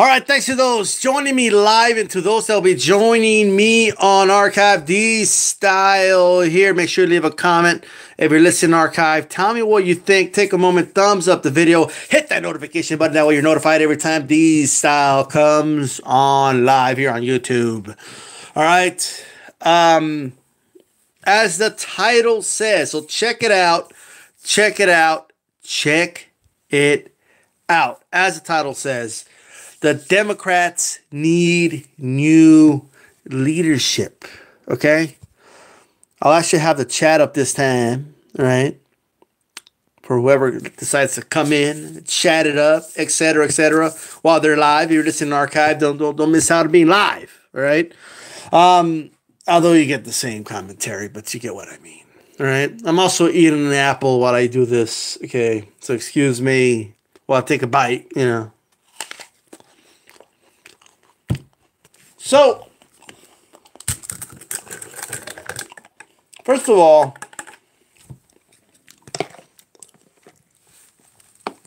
All right, thanks to those joining me live and to those that will be joining me on Archive D Style here. Make sure to leave a comment if you're listening Archive. Tell me what you think. Take a moment, thumbs up the video, hit that notification button. That way you're notified every time D Style comes on live here on YouTube. All right. As the title says, so check it out. Check it out. Check it out. As the title says, the Democrats need new leadership. Okay? I'll actually have the chat up this time, all right? For whoever decides to come in, chat it up, etc., while they're live. If you're listening to Archive, don't miss out on being live, all right? Although you get the same commentary, but you get what I mean, all right? I'm also eating an apple while I do this, okay? So excuse me while I take a bite, you know. So, first of all,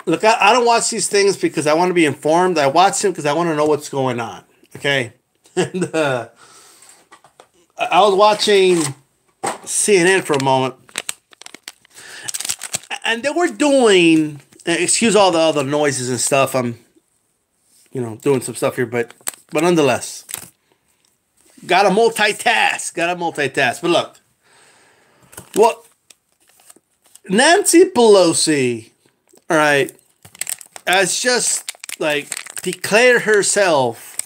look, I don't watch these things because I want to be informed. I watch them because I want to know what's going on, okay? And I was watching CNN for a moment, and they were doing, excuse all the noises and stuff. I'm, doing some stuff here, but nonetheless. Gotta multitask. But look. What Nancy Pelosi, all right, has just, declared herself,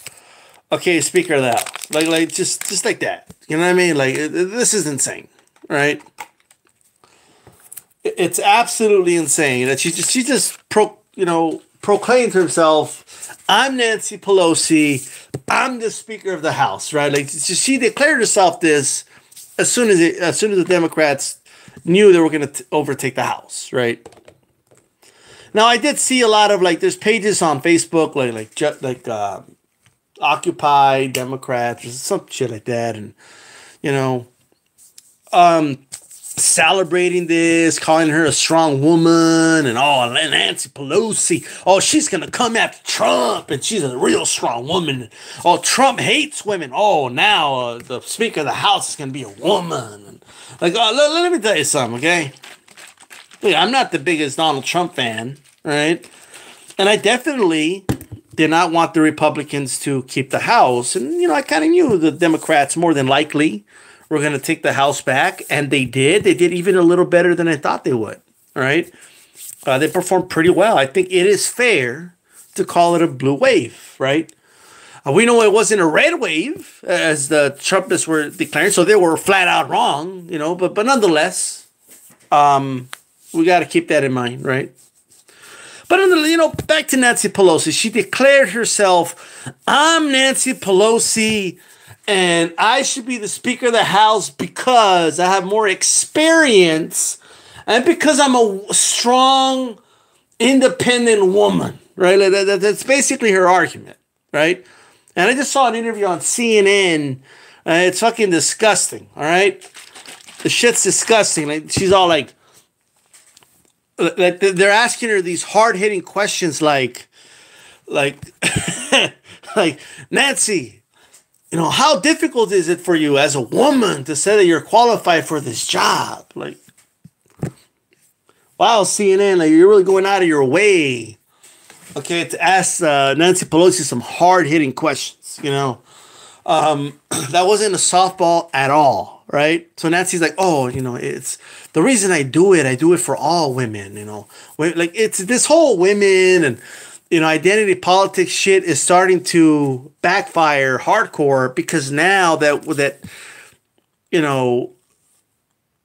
okay, Speaker of the House. Like just like that. You know what I mean? This is insane, right? It's absolutely insane that she just proclaimed herself, I'm Nancy Pelosi, I'm the Speaker of the House, right? She declared herself this as soon as the Democrats knew they were going to overtake the House, right? Now, I did see a lot of there's pages on Facebook like Occupy Democrats or some shit like that, and celebrating this, calling her a strong woman, and Nancy Pelosi, she's gonna come after Trump, and she's a real strong woman. Trump hates women. Now the Speaker of the House is gonna be a woman. Let me tell you something, okay? Look, I'm not the biggest Donald Trump fan, right? And I definitely did not want the Republicans to keep the House, and I kind of knew the Democrats more than likely were going to take the House back, and they did. They did even a little better than I thought they would, all right? They performed pretty well. I think it is fair to call it a blue wave, right? We know it wasn't a red wave, as the Trumpists were declaring, so they were flat out wrong, but nonetheless, we got to keep that in mind, right? But, back to Nancy Pelosi. She declared herself, I'm Nancy Pelosi, and I should be the Speaker of the House because I have more experience and because I'm a strong, independent woman, right? That's basically her argument, right? And I just saw an interview on CNN. It's fucking disgusting, all right? The shit's disgusting. She's all they're asking her these hard-hitting questions like Nancy, how difficult is it for you as a woman to say that you're qualified for this job? Wow, CNN, you're really going out of your way, okay, to ask Nancy Pelosi some hard-hitting questions, That wasn't a softball at all, right? So Nancy's like, it's the reason I do it for all women, It's this whole women and identity politics shit is starting to backfire hardcore because now that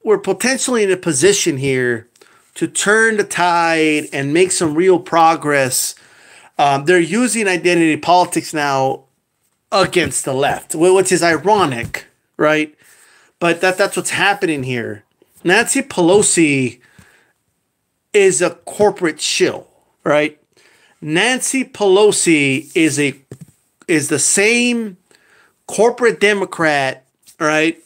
we're potentially in a position here to turn the tide and make some real progress. They're using identity politics now against the left, which is ironic, right? But that's what's happening here. Nancy Pelosi is a corporate shill, right? Nancy Pelosi is the same corporate Democrat, right,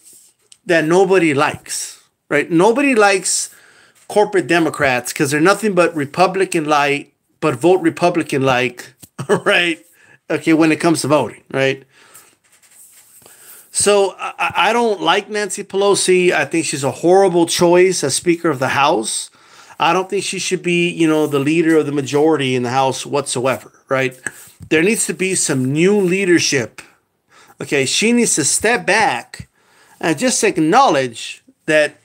that nobody likes, right? Nobody likes corporate Democrats because they're nothing but Republican-like, but vote Republican-like, right? Okay, when it comes to voting, right? So I don't like Nancy Pelosi. I think she's a horrible choice as Speaker of the House. I don't think she should be, the leader of the majority in the House whatsoever, right? There needs to be some new leadership. Okay, she needs to step back and just acknowledge that,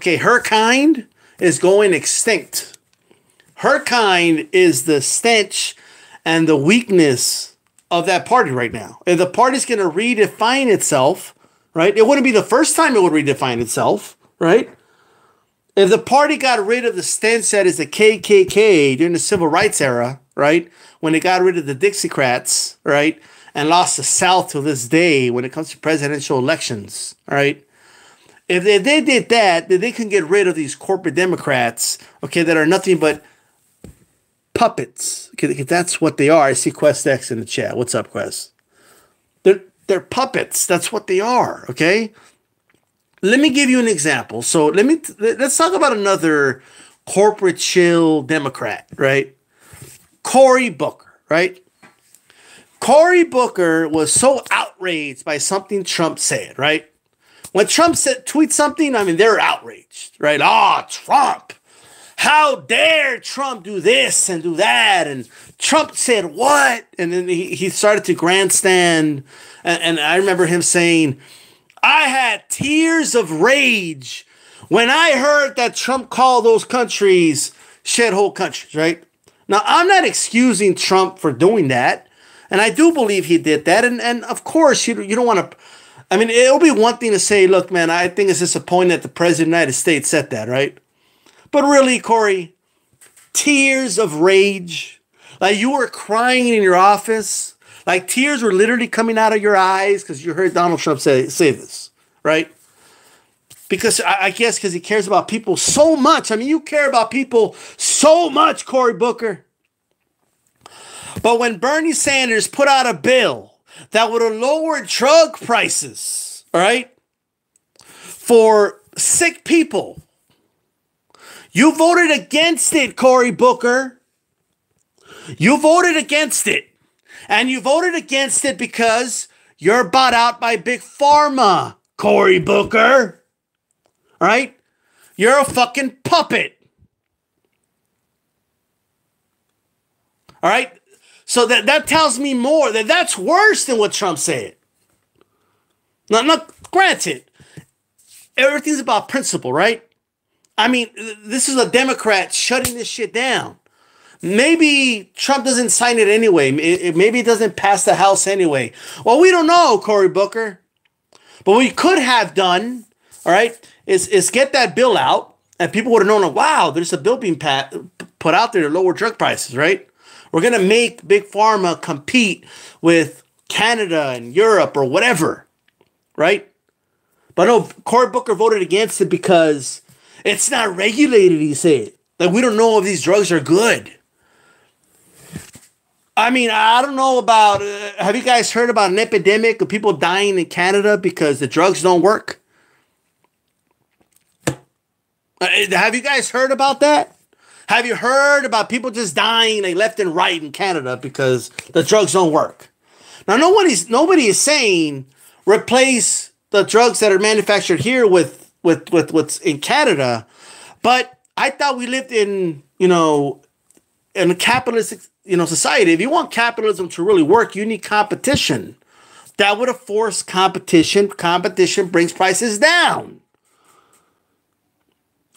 her kind is going extinct. Her kind is the stench and the weakness of that party right now. If the party's going to redefine itself, right? It wouldn't be the first time it would redefine itself, right? If the party got rid of the stench that is the KKK during the civil rights era, right? When they got rid of the Dixiecrats, right? And lost the South to this day when it comes to presidential elections, right? If they did that, then they can get rid of these corporate Democrats, okay, that are nothing but puppets. Okay, that's what they are. I see Quest X in the chat. What's up, Quest? They're puppets. That's what they are, okay? Let me give you an example. So let's talk about another corporate chill Democrat, right? Cory Booker, right? Cory Booker was so outraged by something Trump said, right? When Trump tweets something, I mean, they're outraged, right? Oh, Trump. How dare Trump do this and do that? And Trump said what? And then he started to grandstand. And I remember him saying, I had tears of rage when I heard that Trump called those countries shithole countries, right? Now, I'm not excusing Trump for doing that. And I do believe he did that. And of course, you don't want to... I mean, it'll be one thing to say, look, man, I think it's disappointing that the President of the United States said that, right? But really, Cory, tears of rage. Like you were crying in your office. Like tears were literally coming out of your eyes because you heard Donald Trump say this, right? Because I guess because he cares about people so much. I mean, you care about people so much, Cory Booker. But when Bernie Sanders put out a bill that would have lowered drug prices, all right, for sick people, you voted against it, Cory Booker. You voted against it. And you voted against it because you're bought out by Big Pharma, Cory Booker. All right? You're a fucking puppet. All right? So that tells me more. That's worse than what Trump said. Now, granted, everything's about principle, right? I mean, this is a Democrat shutting this shit down. Maybe Trump doesn't sign it anyway. Maybe it doesn't pass the House anyway. Well, we don't know, Cory Booker. But what we could have done, all right, is get that bill out, and people would have known, wow, there's a bill being put out there to lower drug prices, right? We're going to make Big Pharma compete with Canada and Europe or whatever, right? But no, Cory Booker voted against it because it's not regulated, he said. Like, we don't know if these drugs are good. I mean, I don't know about, have you guys heard about an epidemic of people dying in Canada because the drugs don't work? Have you guys heard about that? Have you heard about people just dying like left and right in Canada because the drugs don't work? Now, nobody is saying replace the drugs that are manufactured here with what's in Canada, but I thought we lived in a capitalist society. If you want capitalism to really work, you need competition. That would have forced competition. Competition brings prices down.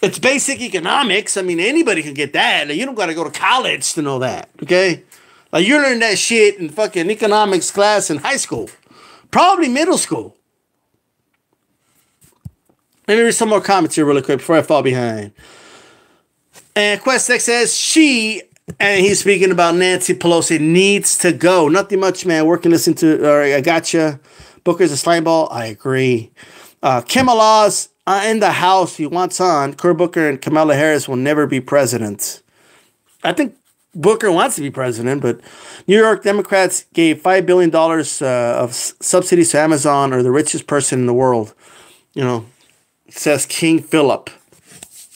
It's basic economics. I mean, anybody can get that. Like, you don't got to go to college to know that, okay? Like, you learn that shit in fucking economics class in high school. Probably middle school. Let me read some more comments here really quick before I fall behind. And QuestX says, and he's speaking about Nancy Pelosi, needs to go. Nothing much, man. Working, listen to, all right, I gotcha. Booker's a slime ball. I agree. Kamala's in the House. He wants on. Cory Booker and Kamala Harris will never be president. I think Booker wants to be president, but New York Democrats gave $5 billion of subsidies to Amazon, or the richest person in the world. Says King Philip.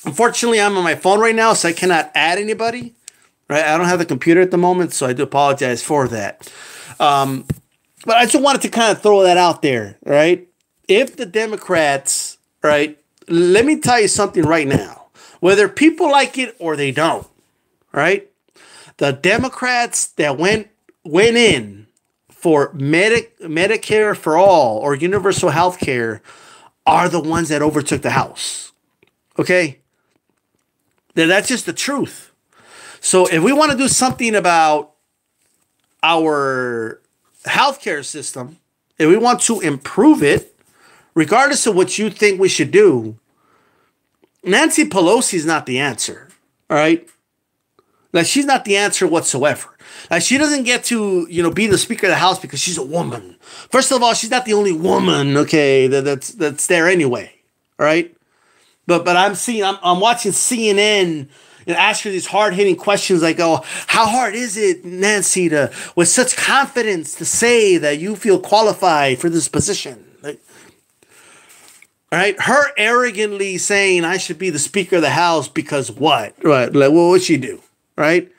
Unfortunately, I'm on my phone right now, so I cannot add anybody. right? I don't have the computer at the moment, so I do apologize for that. But I just wanted to kind of throw that out there, right? If the Democrats, right, let me tell you something right now, whether people like it or they don't, right? The Democrats that went in for Medicare for all or universal health care are the ones that overtook the House. Okay? That's just the truth. So if we want to do something about our healthcare system, if we want to improve it, regardless of what you think we should do, Nancy Pelosi is not the answer. All right? Like, she's not the answer whatsoever. Like, she doesn't get to, be the Speaker of the House because she's a woman. First of all, she's not the only woman, okay, that's there anyway. All right? But I'm watching CNN ask her these hard-hitting questions like, oh, how hard is it, Nancy, with such confidence to say that you feel qualified for this position? Like, all right? Her arrogantly saying I should be the Speaker of the House because what? Right? Like, well, what'd she do? Right?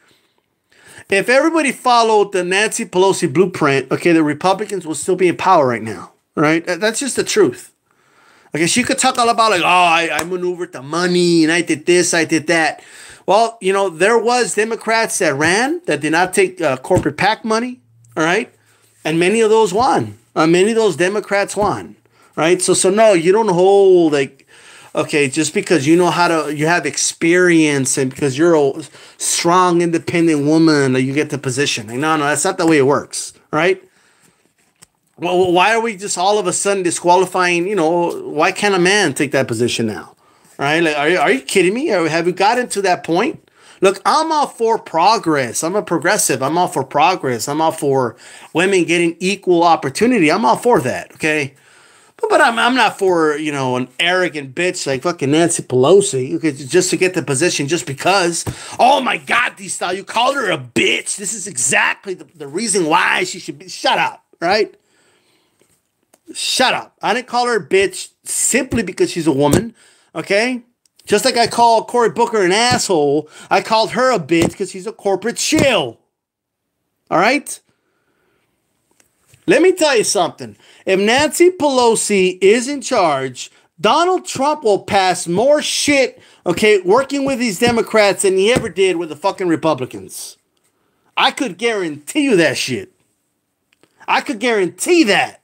If everybody followed the Nancy Pelosi blueprint, okay, the Republicans will still be in power right now. Right? That's just the truth. Okay, she could talk all about like, oh, I maneuvered the money and I did this, I did that. Well, there was Democrats that ran that did not take corporate PAC money. All right. And many of those won. Many of those Democrats won. Right. So no, you don't hold like, okay, just because you have experience and because you're a strong, independent woman that you get the position. Like, no, that's not the way it works. Right. Well, why are we just all of a sudden disqualifying, why can't a man take that position now? Right? Like, are you kidding me? Have we gotten to that point? Look, I'm all for progress. I'm a progressive. I'm all for progress. I'm all for women getting equal opportunity. I'm all for that, okay? But I'm not for, an arrogant bitch like fucking Nancy Pelosi, okay, just to get the position just because. Oh my God, D-Style, you called her a bitch. This is exactly the reason why she should be. Shut up, right? Shut up. I didn't call her a bitch simply because she's a woman, okay? Just like I called Cory Booker an asshole, I called her a bitch because she's a corporate shill. All right? Let me tell you something. If Nancy Pelosi is in charge, Donald Trump will pass more shit, okay, working with these Democrats than he ever did with the fucking Republicans. I could guarantee you that shit. I could guarantee that.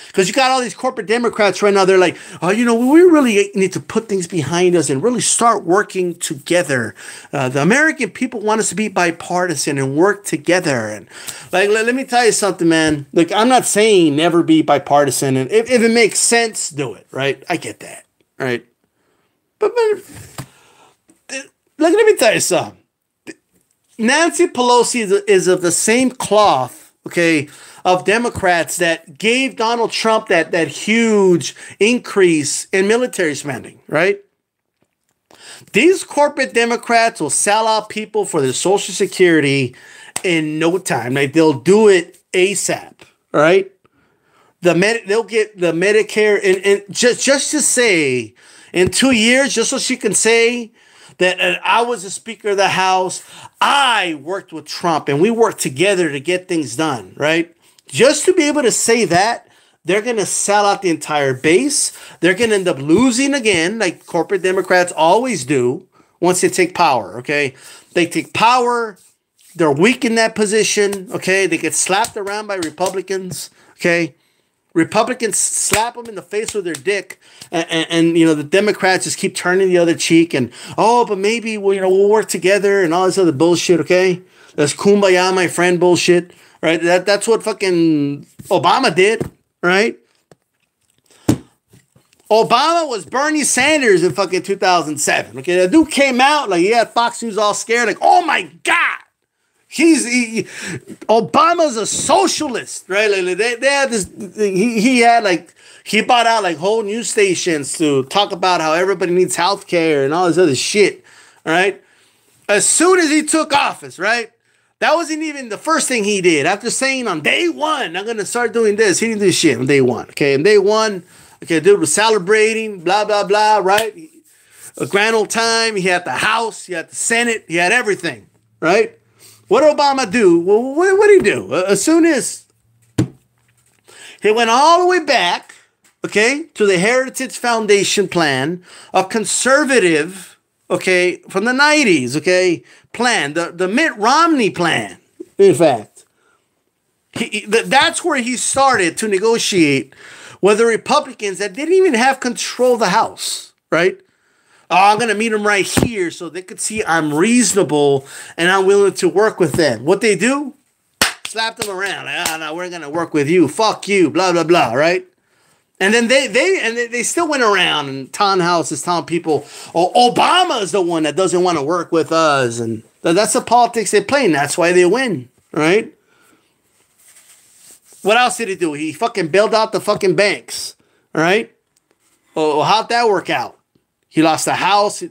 Because you got all these corporate Democrats right now. They're like, oh, we really need to put things behind us and really start working together. The American people want us to be bipartisan and work together. And like, let me tell you something, man. Look, I'm not saying never be bipartisan. And if it makes sense, do it, right? I get that, right? But let me tell you something. Nancy Pelosi is of the same cloth, okay, of Democrats that gave Donald Trump that huge increase in military spending, right? These corporate Democrats will sell out people for their Social Security in no time. Like, they'll do it ASAP, right? They'll get the Medicare and just to say in 2 years, just so she can say that I was the Speaker of the House, I worked with Trump and we worked together to get things done, right? Just to be able to say that, they're going to sell out the entire base. They're going to end up losing again, like corporate Democrats always do once they take power, okay? They take power. They're weak in that position, okay? They get slapped around by Republicans, okay? Republicans slap them in the face with their dick, and the Democrats just keep turning the other cheek and, oh, but maybe we'll work together and all this other bullshit, okay? That's kumbaya, my friend bullshit. Right, that's what fucking Obama did, right? Obama was Bernie Sanders in fucking 2007. Okay, the dude came out like he had Fox News all scared, like, oh my God, Obama's a socialist, right? Like they had this, he bought out like whole news stations to talk about how everybody needs health care and all this other shit, right? As soon as he took office, right? That wasn't even the first thing he did. After saying on day one, I'm going to start doing this, he didn't do shit on day one. Okay, on day one, okay, dude was celebrating, blah, blah, blah, right? A grand old time. He had the House, he had the Senate, he had everything, right? What did Obama do? Well, what did he do? As soon as he went all the way back, okay, to the Heritage Foundation plan, a conservative, okay, from the 90s, okay, plan, the Mitt Romney plan, in fact. That's where he started to negotiate with the Republicans that didn't even have control of the House, right? Oh, I'm going to meet them right here so they could see I'm reasonable and I'm willing to work with them. What they do? Slap them around. Like, oh, no, we're going to work with you. Fuck you. Blah, blah, blah, right? And then they still went around and town houses telling people, oh, Obama is the one that doesn't want to work with us. And that's the politics they play, and that's why they win, right? What else did he do? He fucking bailed out the fucking banks, all right? Oh, how'd that work out? He lost the House.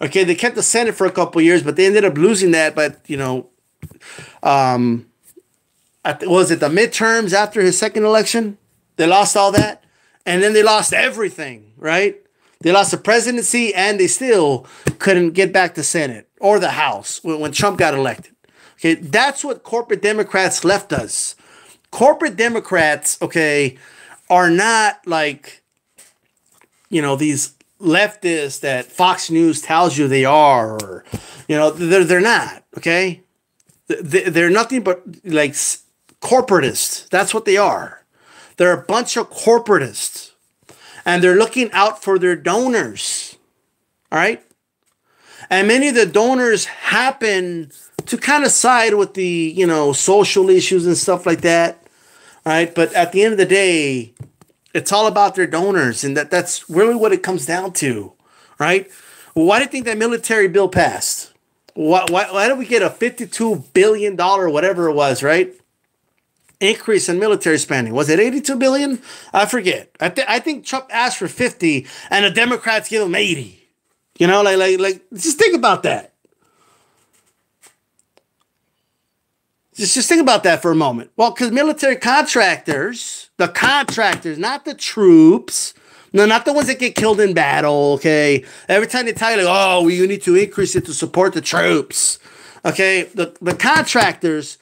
Okay, they kept the Senate for a couple of years, but they ended up losing that. But, you know, was it the midterms after his second election? They lost all that. And then they lost everything, right? They lost the presidency, and they still couldn't get back the Senate or the House when Trump got elected. Okay, that's what corporate Democrats left us. Corporate Democrats, okay, are not like, you know, these leftists that Fox News tells you they are, or, you know, they're not, okay? They're nothing but like corporatists. That's what they are. They're a bunch of corporatists, and they're looking out for their donors, all right? And many of the donors happen to kind of side with the, you know, social issues and stuff like that. All right. But at the end of the day, it's all about their donors. And that's really what it comes down to. Right. Well, why do you think that military bill passed? Why did we get a $52 billion, whatever it was, right? Increase in military spending. Was it 82 billion? I forget. I think Trump asked for 50 and the Democrats give him 80. You know, like just think about that. Just think about that for a moment. Well, because military contractors, the contractors, not the troops, no, not the ones that get killed in battle, okay? Every time they tell you, like, oh, well, you need to increase it to support the troops, okay? The contractors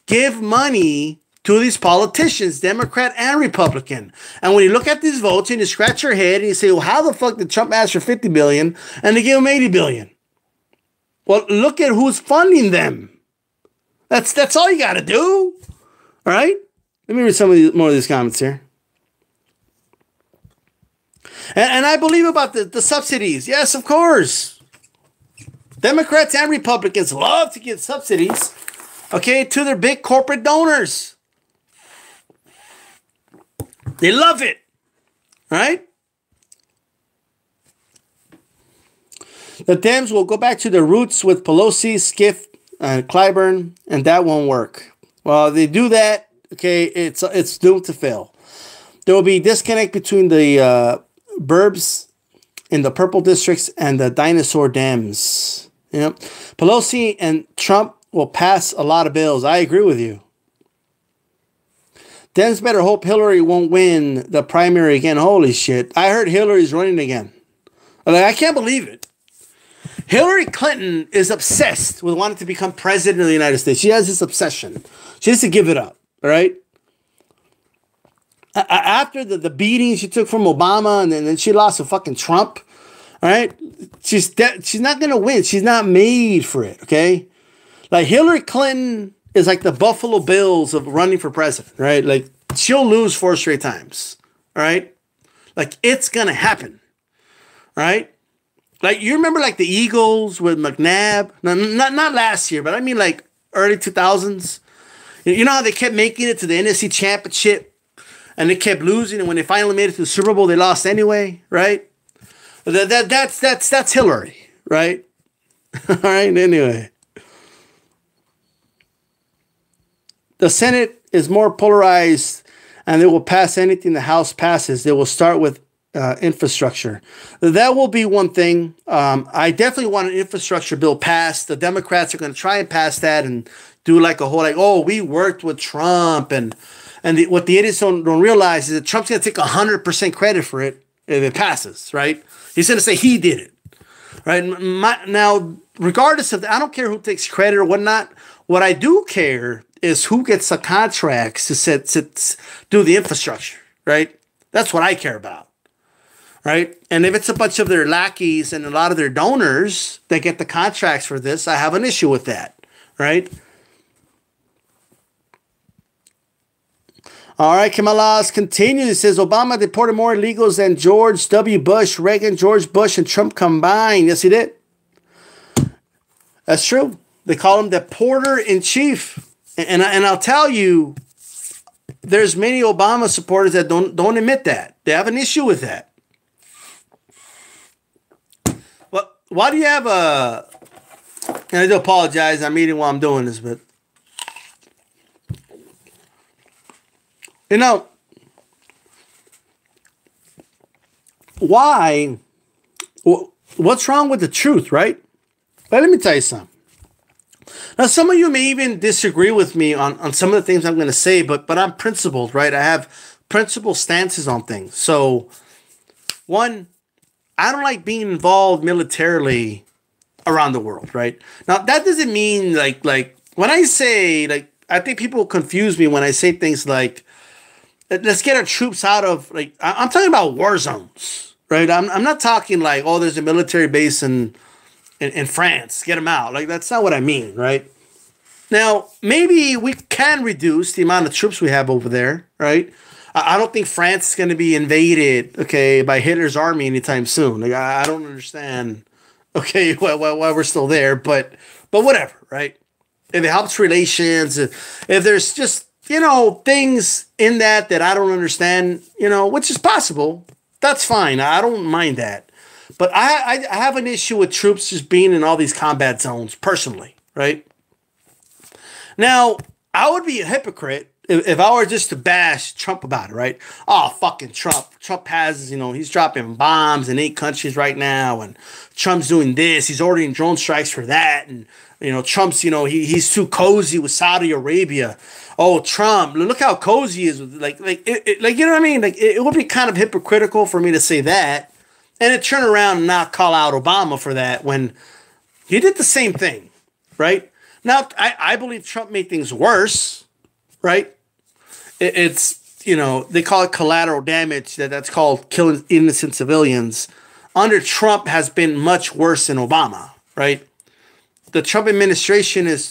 give money to these politicians, Democrat and Republican. And when you look at these votes and you scratch your head and you say, well, how the fuck did Trump ask for 50 billion and they give him 80 billion? Well, look at who's funding them. That's all you got to do. All right? Let me read more of these comments here. And I believe about the subsidies. Yes, of course. Democrats and Republicans love to give subsidies, okay, to their big corporate donors. They love it. Right? The Dems will go back to their roots with Pelosi, Schiff, and Clyburn, and that won't work. Well, they do that, okay, it's doomed to fail. There will be disconnect between the burbs in the purple districts and the dinosaur Dems. You know, Pelosi and Trump will pass a lot of bills. I agree with you. Dems better hope Hillary won't win the primary again. Holy shit. I heard Hillary's running again. Like, I can't believe it. Hillary Clinton is obsessed with wanting to become president of the United States. She has this obsession. She has to give it up, all right? After the beating she took from Obama and then she lost to fucking Trump, all right? She's not going to win. She's not made for it, okay? Like, Hillary Clinton is like the Buffalo Bills of running for president, right? Like, she'll lose 4 straight times, all right? Like, it's going to happen, all right? Like, you remember, like, the Eagles with McNabb? No, not last year, but I mean, like, early 2000s. You know how they kept making it to the NFC Championship, and they kept losing, and when they finally made it to the Super Bowl, they lost anyway, right? That's Hillary, right? All right, anyway. The Senate is more polarized, and they will pass anything the House passes. They will start with infrastructure. That will be one thing. I definitely want an infrastructure bill passed. The Democrats are going to try and pass that and do like a whole, like, oh, we worked with Trump. And what the idiots don't realize is that Trump's going to take 100% credit for it if it passes, right? He's going to say he did it, right? Now, regardless of that, I don't care who takes credit or whatnot. What I do care is who gets the contracts to do the infrastructure, right? That's what I care about, right? And if it's a bunch of their lackeys and a lot of their donors that get the contracts for this, I have an issue with that, right? All right, Kamalas continues. It says Obama deported more illegals than George W. Bush, Reagan, George Bush, and Trump combined. Yes, he did. That's true. They call him the porter in chief, and I'll tell you, there's many Obama supporters that don't admit that. They have an issue with that. Well, why do you have a? And I do apologize. I'm eating while I'm doing this, but you know why? What's wrong with the truth, right? But let me tell you something. Now, some of you may even disagree with me on some of the things I'm going to say, but I'm principled, right? I have principled stances on things. So, one, I don't like being involved militarily around the world, right? Now, that doesn't mean like when I say, like, I think people confuse me when I say things like, let's get our troops out of, like, I'm talking about war zones, right? I'm not talking like, oh, there's a military base in France, get them out. Like, that's not what I mean, right? Now, maybe we can reduce the amount of troops we have over there, right? I don't think France is going to be invaded, okay, by Hitler's army anytime soon. Like, I don't understand, okay, why we're still there, but whatever, right? If it helps relations, if there's just, things in that I don't understand, which is possible, that's fine. I don't mind that. But I have an issue with troops just being in all these combat zones, personally, right? Now, I would be a hypocrite if I were just to bash Trump about it, right? Oh, fucking Trump. Trump has, he's dropping bombs in 8 countries right now, and Trump's doing this. He's ordering drone strikes for that, and, Trump's, he's too cozy with Saudi Arabia. Oh, Trump, look how cozy he is with, like, you know what I mean? Like, it would be kind of hypocritical for me to say that, and then turn around and not call out Obama for that when he did the same thing, right? Now, I believe Trump made things worse, right? It's, they call it collateral damage. That's called killing innocent civilians. Under Trump has been much worse than Obama, right? The Trump administration they're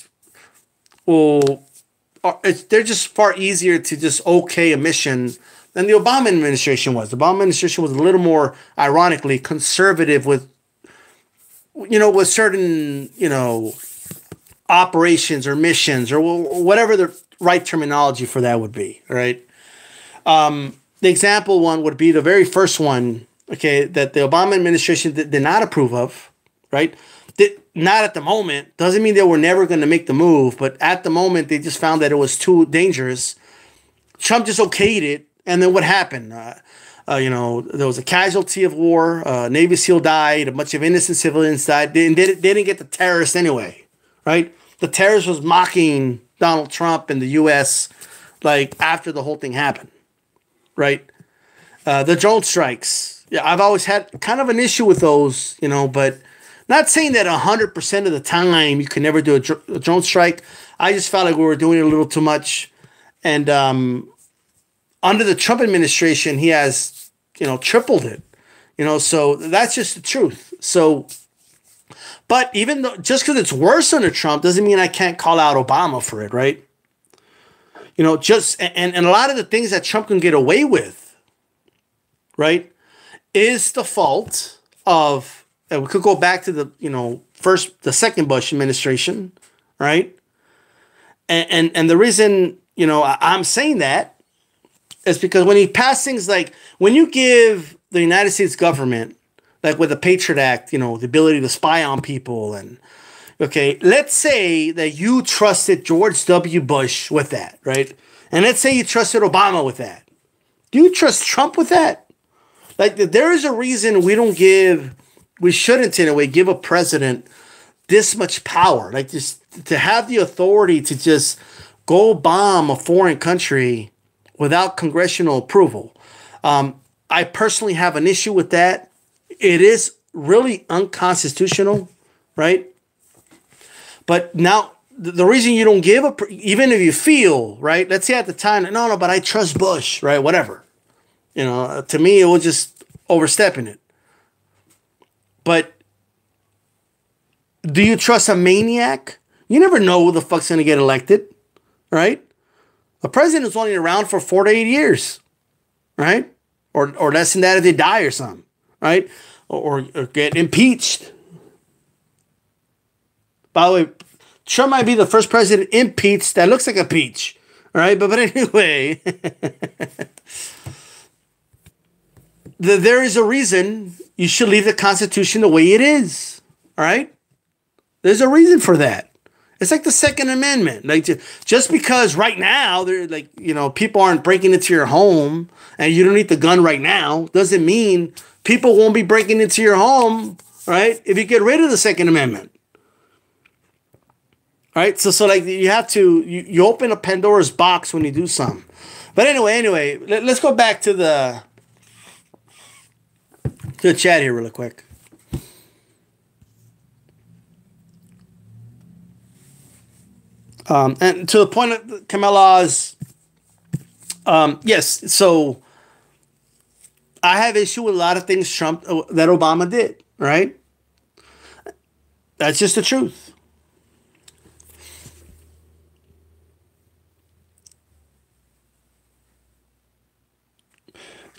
just far easier to just okay a mission than the Obama administration was. The Obama administration was a little more, ironically, conservative with certain, operations or missions or whatever the right terminology for that would be, right? The example one would be the very first one, okay, that the Obama administration did not approve of, right? Not at the moment. Doesn't mean they were never going to make the move, but at the moment, they just found that it was too dangerous. Trump just okayed it. And then what happened? There was a casualty of war. Navy SEAL died. A bunch of innocent civilians died. They didn't get the terrorist anyway, right? The terrorist was mocking Donald Trump and the U.S. like after the whole thing happened, right? The drone strikes. Yeah, I've always had kind of an issue with those, but not saying that 100% of the time you can never do a drone strike. I just felt like we were doing it a little too much. And under the Trump administration, he has, tripled it, so that's just the truth. So, but even though, just because it's worse under Trump doesn't mean I can't call out Obama for it, right? And a lot of the things that Trump can get away with, right, is the fault of, we could go back to the second Bush administration, right? And the reason, I'm saying that is because when he passed things like, when you give the United States government, like with the Patriot Act, the ability to spy on people and, okay, let's say that you trusted George W. Bush with that, right? And let's say you trusted Obama with that. Do you trust Trump with that? Like, there is a reason we shouldn't in a way give a president this much power, like just to have the authority to just go bomb a foreign country without congressional approval. I personally have an issue with that. It is really unconstitutional, right? But now the reason you don't give a, even if you feel, right? Let's say at the time, no, but I trust Bush, right? Whatever. To me, it was just overstepping it. But do you trust a maniac? You never know who the fuck's going to get elected, right? A president is only around for 4 to 8 years, right? Or less than that if they die or something, right? Or get impeached. By the way, Trump might be the first president impeached that looks like a peach, right? But anyway, there is a reason you should leave the Constitution the way it is, all right? There's a reason for that. It's like the Second Amendment. Like just because right now they're like, people aren't breaking into your home and you don't need the gun right now doesn't mean people won't be breaking into your home, right? If you get rid of the Second Amendment. Right? So like you have to, you open a Pandora's box when you do something. But anyway, let's go back to the chat here really quick. And to the point of Kamala's, yes, so I have issue with a lot of things that Obama did, right? That's just the truth.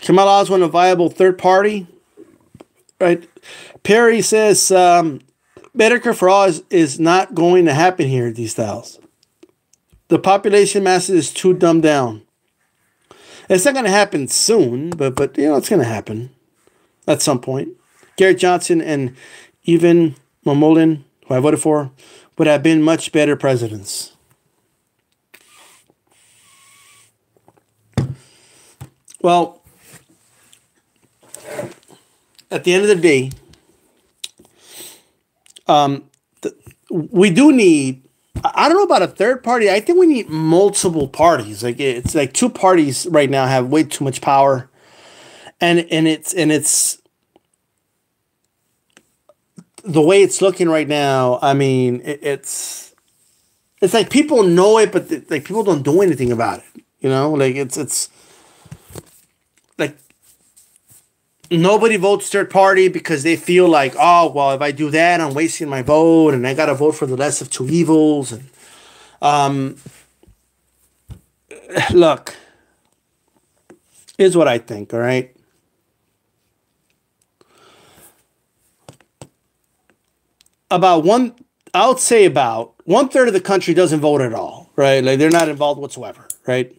Kamala Harris a viable third party, right? Perry says Medicare for all is not going to happen here these styles. The population mass is too dumbed down. It's not going to happen soon, but it's going to happen at some point. Garrett Johnson and even Mullen, who I voted for, would have been much better presidents. Well, at the end of the day, we do need, I don't know about a third party. I think we need multiple parties. Like it's like two parties right now have way too much power. And it's the way it's looking right now. I mean, it's like people know it, but like people don't do anything about it. Like it's like nobody votes third party because they feel like, oh, well, if I do that, I'm wasting my vote and I got to vote for the less of two evils. And look, here's what I think, all right? I would say about 1/3 of the country doesn't vote at all, right? Like they're not involved whatsoever, right?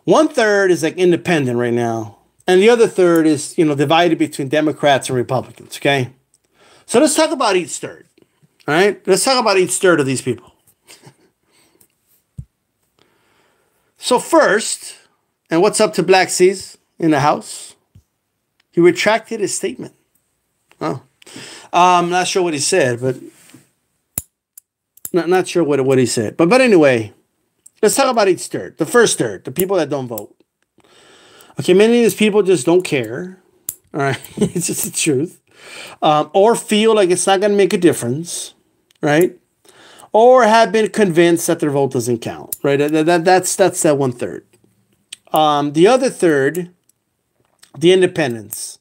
1/3 is like independent right now. And the other third is, divided between Democrats and Republicans, okay? So let's talk about each third, all right? Let's talk about each third of these people. So first, and what's up to Black Seas in the House? He retracted his statement. Oh, I'm not sure what he said, but not sure what he said. But anyway, let's talk about each third. The first third, the people that don't vote. Okay, many of these people just don't care. All right, it's just the truth. Or feel like it's not going to make a difference, right? Or have been convinced that their vote doesn't count, right? That's that 1/3. The other third, the independents,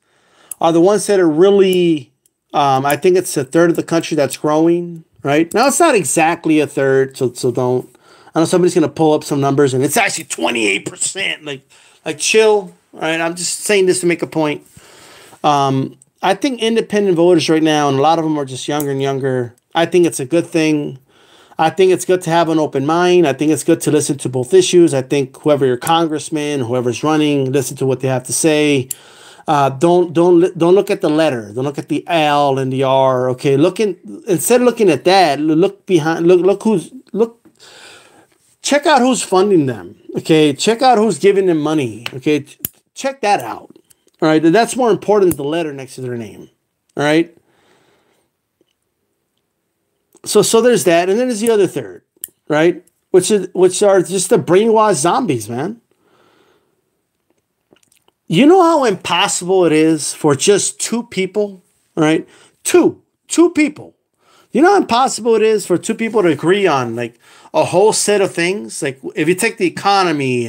are the ones that are really, I think it's a third of the country that's growing, right? Now, it's not exactly a third, so don't. I know somebody's going to pull up some numbers, and it's actually 28%. Like chill, all right? I'm just saying this to make a point. I think independent voters right now, and a lot of them are just younger and younger, I think it's a good thing. I think it's good to have an open mind. I think it's good to listen to both issues. I think whoever your congressman, whoever's running, listen to what they have to say. Don't look at the letter. Don't look at the L and the R. Okay, instead of looking at that, look behind. Check out who's funding them. Okay, check out who's giving them money. Okay, check that out. All right, that's more important than the letter next to their name. All right. So there's that, and then there's the other third, right? Which are just the brainwashed zombies, man. You know how impossible it is for just two people, right? Two people You know how impossible it is for two people to agree on like a whole set of things? Like if you take the economy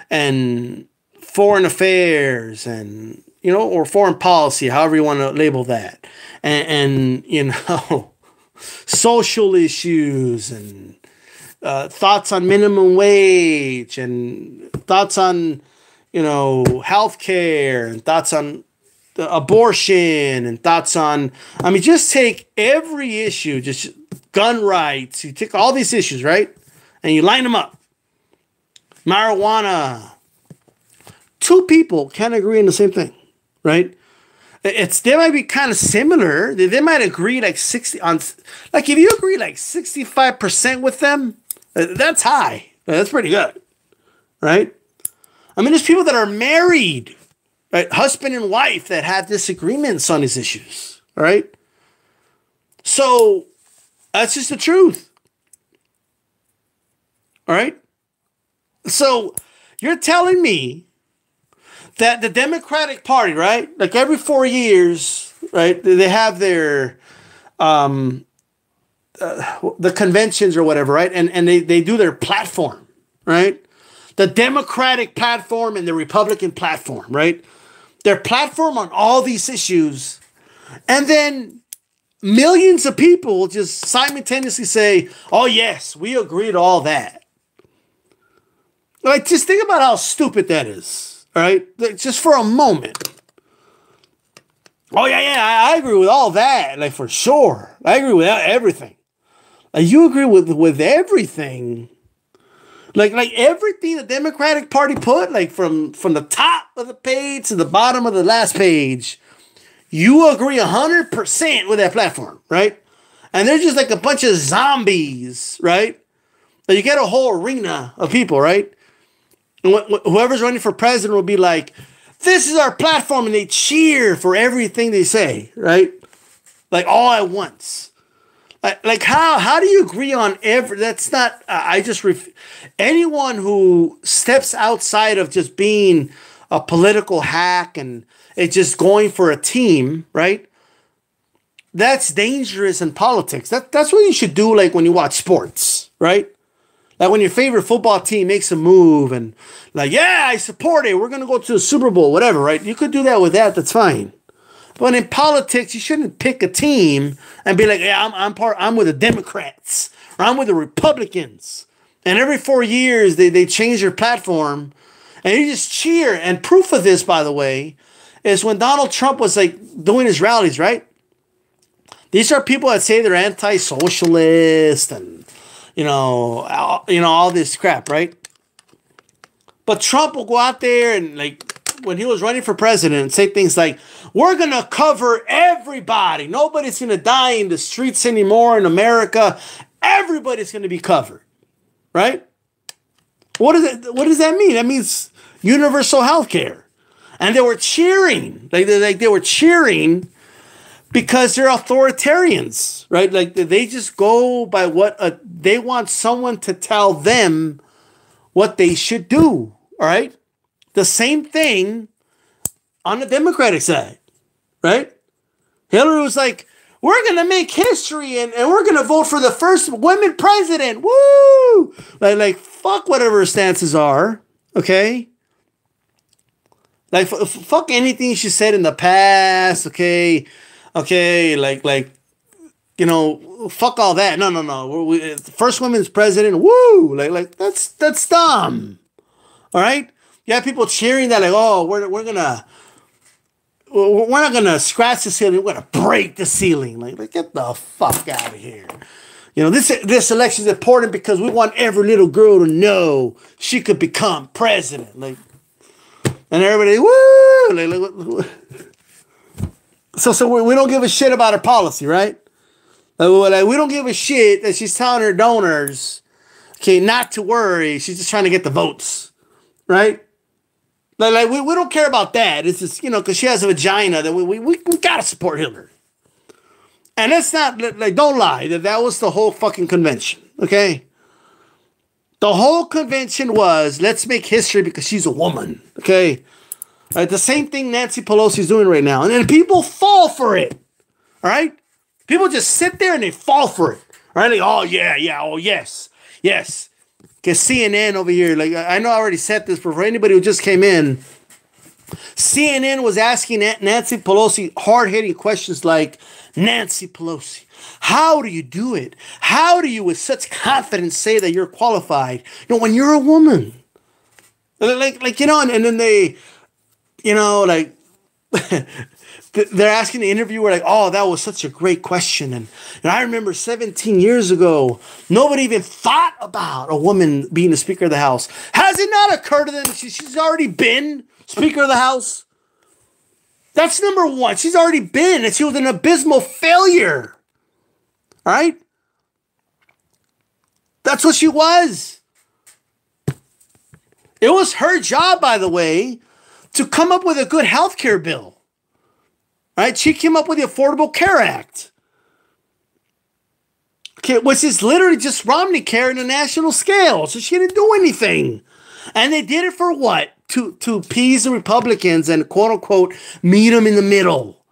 and foreign affairs and or foreign policy, however you want to label that, and social issues and thoughts on minimum wage and thoughts on healthcare and thoughts on abortion and thoughts on, I mean, just take every issue, just gun rights. You take all these issues, right? And you line them up. Marijuana. Two people can't agree on the same thing, right? They might be kind of similar. They might agree like 60 on, like if you agree like 65% with them, that's high. That's pretty good, right? I mean, there's people that are married, right? Husband and wife that have disagreements on these issues, all right? So that's just the truth, all right? So you're telling me that the Democratic Party, right? Like every 4 years, right? They have their the conventions or whatever, right? And they do their platform, right? The Democratic platform and the Republican platform, right? Their platform on all these issues. And then millions of people just simultaneously say, oh, yes, we agree to all that. Like, just think about how stupid that is, all right? Like, just for a moment. Oh, yeah, I agree with all that, like, for sure. I agree with everything. You agree with everything. Like everything the Democratic Party put, like from the top of the page to the bottom of the last page, you agree 100% with that platform, right? And they're just like a bunch of zombies, right? You get a whole arena of people, right? And whoever's running for president will be like, this is our platform, and they cheer for everything they say, right? Like all at once. Like how do you agree on every? That's not. Anyone who steps outside of just being a political hack and it's just going for a team, right? That's dangerous in politics. That's what you should do. Like when you watch sports, right? Like when your favorite football team makes a move and like, yeah, I support it. We're gonna go to the Super Bowl, whatever, right? You could do that with that. That's fine. But in politics, you shouldn't pick a team and be like, yeah, I'm with the Democrats or I'm with the Republicans. And every 4 years, they change their platform and you just cheer. And proof of this, by the way, is when Donald Trump was like doing his rallies, right? These are people that say they're anti-socialist and, all this crap, right? But Trump will go out there and like, when he was running for president, say things like, we're going to cover everybody. Nobody's going to die in the streets anymore in America. Everybody's going to be covered. Right? What does that mean? That means universal health care. And they were cheering. They were cheering because they're authoritarians. Right? Like they just go by what they want someone to tell them what they should do. All right? The same thing on the Democratic side, right? Hillary was like, we're going to make history and we're going to vote for the first women president. Woo! Like fuck whatever her stances are, okay? Like, fuck anything she said in the past, okay? Okay, fuck all that. No. First women's president, woo! Like that's dumb, all right? You have people cheering that, like, oh, we're not gonna scratch the ceiling. We're gonna break the ceiling. Like get the fuck out of here. This election is important because we want every little girl to know she could become president. Like, and everybody, woo! So we don't give a shit about her policy, right? Like we don't give a shit that she's telling her donors, okay, not to worry. She's just trying to get the votes, right? Like we don't care about that. It's just, because she has a vagina that we gotta support Hillary. And that's not, like, don't lie, that was the whole fucking convention, okay? The whole convention was, let's make history because she's a woman, okay? Right, the same thing Nancy Pelosi is doing right now. And then people fall for it, all right? People just sit there and they fall for it. Right? Like, oh, yeah, oh, yes. Because CNN over here, like, I know I already said this, but for anybody who just came in, CNN was asking Nancy Pelosi hard-hitting questions like, Nancy Pelosi, how do you do it? How do you with such confidence say that you're qualified? When you're a woman. Like and then they, like, they're asking the interviewer, like, oh, that was such a great question. And I remember 17 years ago, nobody even thought about a woman being the Speaker of the House. Has it not occurred to them she's already been Speaker of the House? That's number one. She's already been, and she was an abysmal failure. All right? That's what she was. It was her job, by the way, to come up with a good health care bill. Right? She came up with the Affordable Care Act. Okay, which is literally just Romney Care on a national scale. So she didn't do anything. And they did it for what? To appease the Republicans and quote unquote meet them in the middle.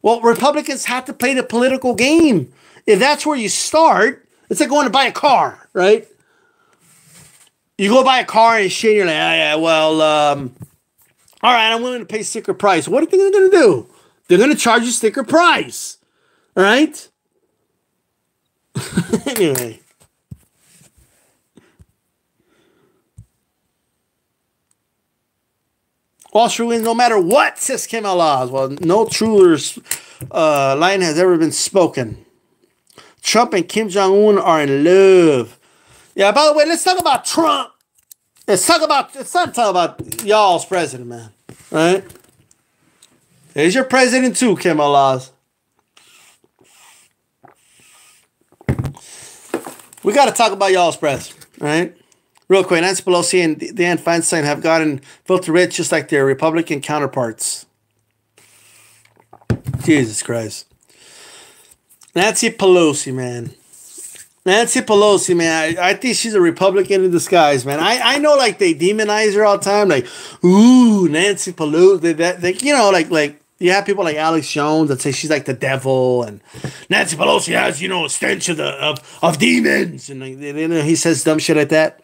Well, Republicans have to play the political game. If that's where you start, it's like going to buy a car, right? You go buy a car and shit, you're like, all right, I'm willing to pay sticker price. What do you think they're going to do? They're going to charge you sticker price. All right? Anyway. Wall Street wins no matter what, says Kim Oz. Well, no truer line has ever been spoken. Trump and Kim Jong-un are in love. Yeah, by the way, let's talk about Trump. It's time to talk about y'all's president, man. All right? He's your president too, Kim Oz. We got to talk about y'all's president, all right? Real quick, Nancy Pelosi and Dianne Feinstein have gotten filthy rich just like their Republican counterparts. Jesus Christ. Nancy Pelosi, man. I think she's a Republican in disguise, man. I know, like, they demonize her all the time. Like, ooh, Nancy Pelosi. Like you have people like Alex Jones that say she's like the devil. And Nancy Pelosi has, a stench of demons. And he says dumb shit like that.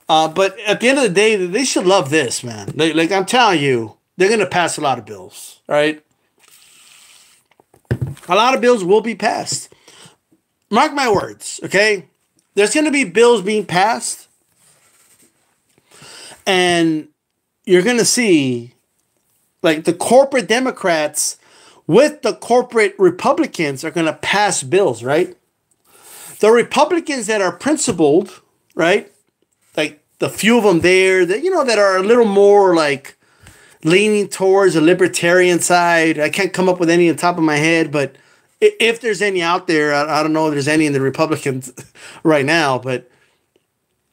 But at the end of the day, they should love this, man. Like I'm telling you, they're going to pass a lot of bills, right? A lot of bills will be passed. Mark my words, okay? There's going to be bills being passed. And you're going to see, like, the corporate Democrats with the corporate Republicans are going to pass bills, right? The Republicans that are principled, right? Like the few of them there that, that are a little more like leaning towards the libertarian side. I can't come up with any on top of my head, but if there's any out there, I don't know if there's any in the Republicans right now, but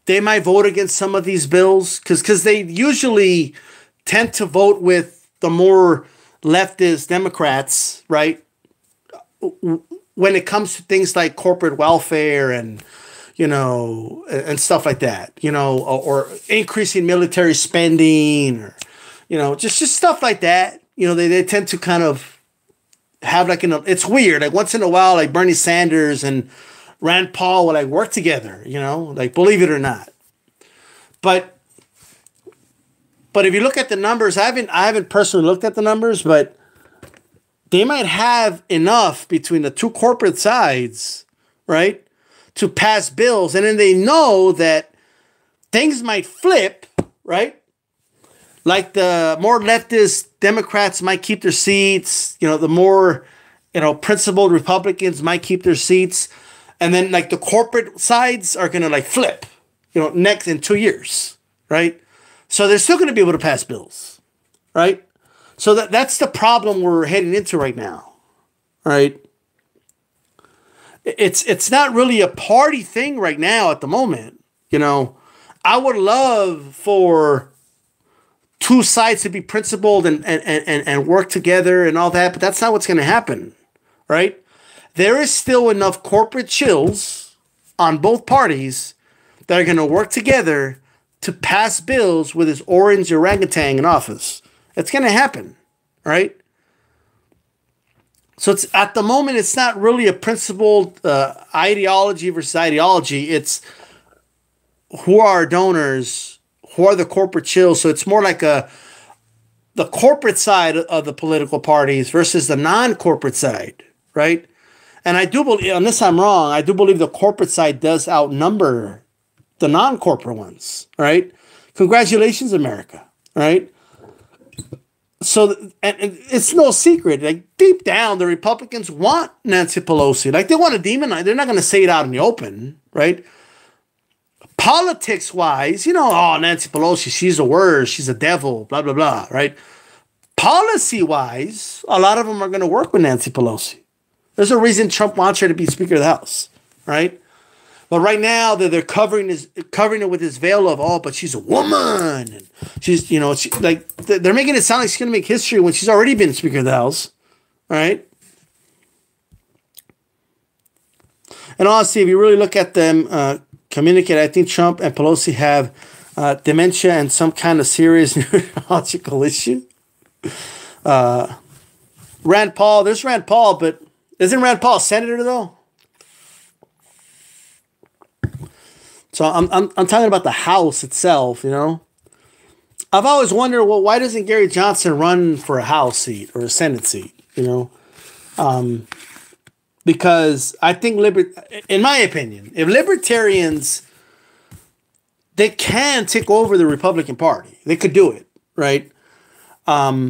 they might vote against some of these bills because they usually tend to vote with the more leftist Democrats, right? When it comes to things like corporate welfare and, and stuff like that, or increasing military spending or, just stuff like that. They tend to kind of have like, it's weird. Like once in a while, like Bernie Sanders and Rand Paul will like work together, like believe it or not. But if you look at the numbers, I haven't personally looked at the numbers, but they might have enough between the two corporate sides, right, to pass bills. And then they know that things might flip, right? Like the more leftist Democrats might keep their seats, the more, principled Republicans might keep their seats. And then like the corporate sides are going to like flip, next in 2 years, right? So they're still going to be able to pass bills, right? So that's the problem we're heading into right now, right? It's not really a party thing right now at the moment, I would love for two sides to be principled and work together and all that, but that's not what's going to happen, right? There is still enough corporate chills on both parties that are going to work together to pass bills with this orange orangutan in office. It's going to happen, right? So it's at the moment, it's not really a principled ideology versus ideology. It's who are our donors, who are the corporate chills. So it's more like the corporate side of the political parties versus the non-corporate side, right? And I do believe, unless I'm wrong, I do believe the corporate side does outnumber the non-corporate ones, right? Congratulations, America, right? So, and it's no secret, like deep down, the Republicans want Nancy Pelosi. Like they want to demonize. They're not going to say it out in the open, right? Politics-wise, oh, Nancy Pelosi, she's the worst. She's a devil, blah, blah, blah, right? Policy-wise, a lot of them are going to work with Nancy Pelosi. There's a reason Trump wants her to be Speaker of the House, right? But right now they're covering it with this veil of, oh, but she's a woman, and she's they're making it sound like she's gonna make history when she's already been Speaker of the House, all right? And honestly, if you really look at them communicate, I think Trump and Pelosi have dementia and some kind of serious neurological issue. Rand Paul, there's Rand Paul, but isn't Rand Paul a senator though? So I'm talking about the House itself, I've always wondered, well, why doesn't Gary Johnson run for a House seat or a Senate seat, because I think, in my opinion, if libertarians, they can take over the Republican Party. They could do it, right? But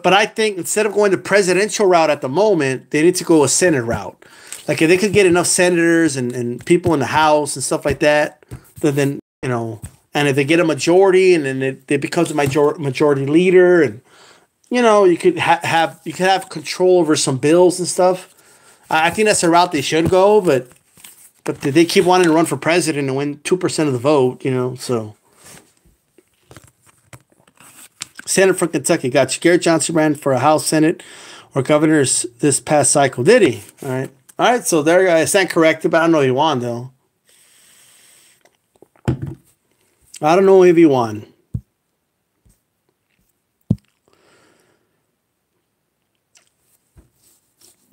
I think instead of going the presidential route at the moment, they need to go a Senate route. Like if they could get enough senators and people in the House and stuff like that, then and if they get a majority and then it becomes a majority leader, and you could have control over some bills and stuff. I think that's the route they should go, but they keep wanting to run for president and win 2% of the vote, so. Senator from Kentucky got you. Gary Johnson ran for a House, Senate, or governors this past cycle. Did he? All right. So there, I stand corrected, but I don't know if he won though. I don't know if he won.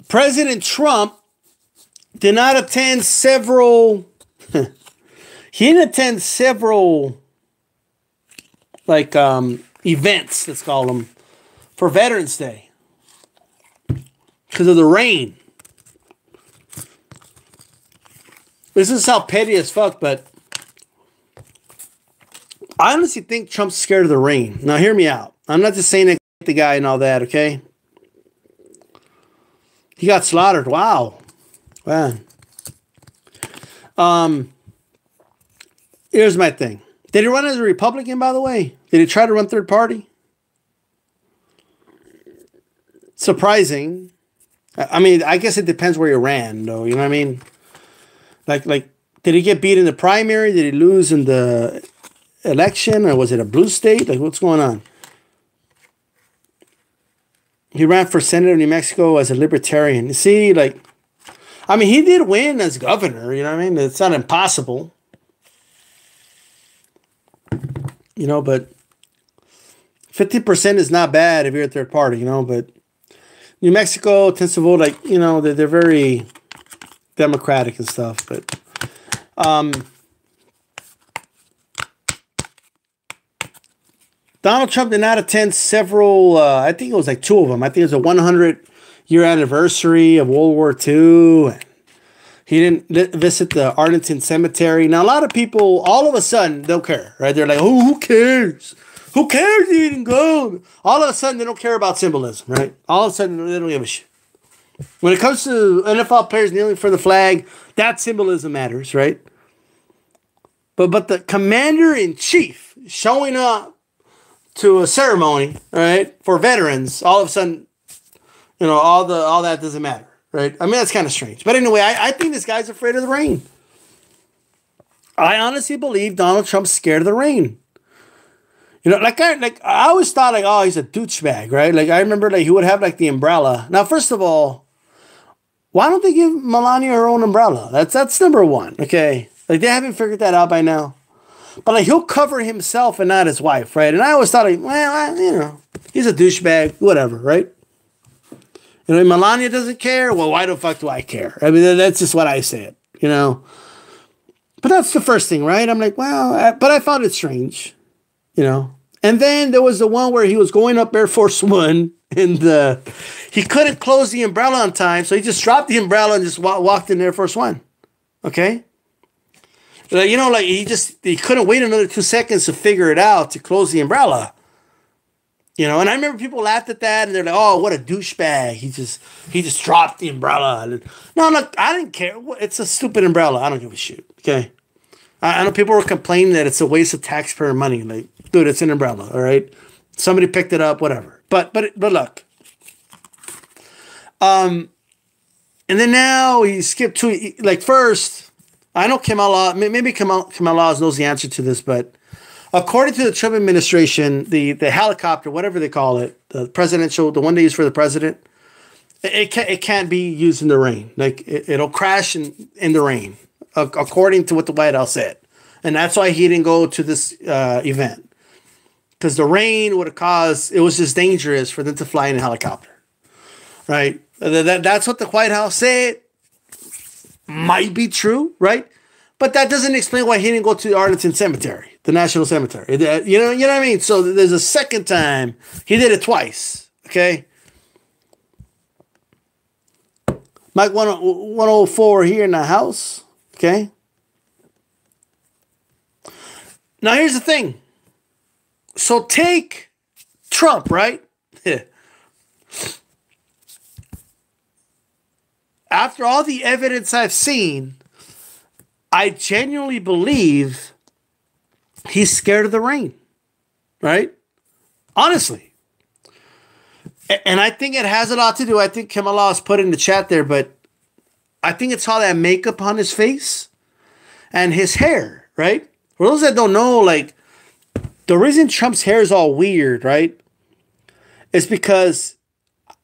President Trump did not attend several. He didn't attend several, events, let's call them, for Veterans Day because of the rain. This is how petty as fuck, but I honestly think Trump's scared of the rain. Now, hear me out. I'm not just saying that the guy and all that, okay? He got slaughtered. Wow. Man. Here's my thing. Did he run as a Republican, by the way? Did he try to run third party? Surprising. I mean, I guess it depends where you ran, though. You know what I mean? Like, did he get beat in the primary? Did he lose in the election? Or was it a blue state? Like, what's going on? He ran for Senate in New Mexico as a libertarian. You see, he did win as governor. You know what I mean? It's not impossible. But 50% is not bad if you're a third party, but New Mexico tends to vote they're very democratic and stuff. But Donald Trump did not attend several, I think it was two of them. I think it was a 100-year anniversary of World War II. He didn't visit the Arlington Cemetery. Now, a lot of people, all of a sudden, don't care, right? They're like, oh, who cares? Who cares he didn't go? All of a sudden, they don't care about symbolism, right? All of a sudden, they don't give a shit. When it comes to NFL players kneeling for the flag, that symbolism matters, right? But the commander-in-chief showing up to a ceremony, right, for veterans, all of a sudden, all that doesn't matter. Right? I mean, that's kind of strange. But anyway, I think this guy's afraid of the rain. I honestly believe Donald Trump's scared of the rain. I always thought, oh, he's a douchebag, right? I remember, he would have, the umbrella. Now, first of all, why don't they give Melania her own umbrella? That's number one, okay? They haven't figured that out by now. But like he'll cover himself and not his wife, right? And I always thought, like, well, he's a douchebag, whatever, right? Melania doesn't care. Well, why the fuck do I care? I mean, that's just what I say it. But that's the first thing, right? I'm like, well, but I found it strange, And then there was the one where he was going up Air Force One and he couldn't close the umbrella on time. So he just dropped the umbrella and just walked in Air Force One. Okay. He couldn't wait another 2 seconds to figure it out to close the umbrella. And I remember people laughed at that and they're like, oh, what a douchebag. He just dropped the umbrella. No, look, I didn't care. It's a stupid umbrella. I don't give a shit. Okay. I know people were complaining that it's a waste of taxpayer money. Like, dude, it's an umbrella. All right. Somebody picked it up, whatever. But look. And then now he skipped to, like, first, I know Kamala knows the answer to this, but according to the Trump administration, the helicopter, whatever they call it, the one they use for the president, it can't be used in the rain. Like it'll crash in the rain, according to what the White House said, and that's why he didn't go to this event because the rain would have caused. It was just dangerous for them to fly in a helicopter, right? That's what the White House said. Might be true, right? But that doesn't explain why he didn't go to the Arlington Cemetery, the National Cemetery. You know what I mean? So there's a second time. He did it twice, okay? Mike 104 here in the house, okay? Now here's the thing. So take Trump, right? After all the evidence I've seen, I genuinely believe he's scared of the rain, right? Honestly. And I think it has a lot to do. I think Kamala has put in the chat there, but I think it's all that makeup on his face and his hair, right? For those that don't know, like, the reason Trump's hair is all weird, right, is because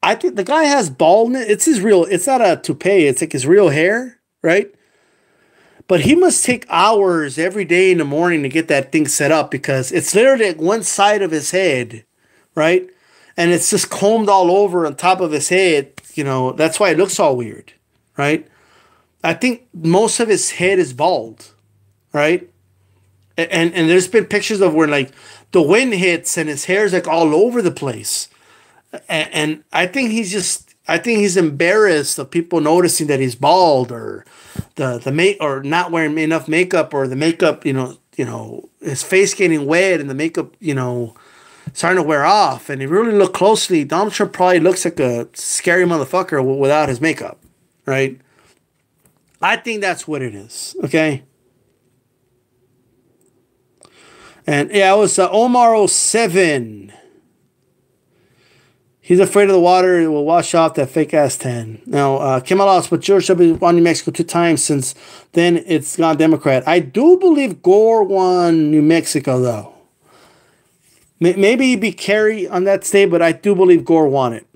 I think the guy has baldness. It's not a toupee. It's like his real hair, right? But he must take hours every day in the morning to get that thing set up because it's literally like one side of his head, right? And it's just combed all over on top of his head. That's why it looks all weird, right? I think most of his head is bald, right? And there's been pictures of where like the wind hits and his hair's like all over the place. And I think he's embarrassed of people noticing that he's bald or or not wearing enough makeup or the makeup, his face getting wet and the makeup, starting to wear off. And if you really look closely, Donald Trump probably looks like a scary motherfucker without his makeup, right? I think that's what it is, okay? And yeah, it was Omar 07. He's afraid of the water. It will wash off that fake ass tan. Now, Kamala, but George W. won New Mexico 2 times since then. It's gone Democrat. I do believe Gore won New Mexico, though. Maybe he'd be Kerry on that state, but I do believe Gore won it.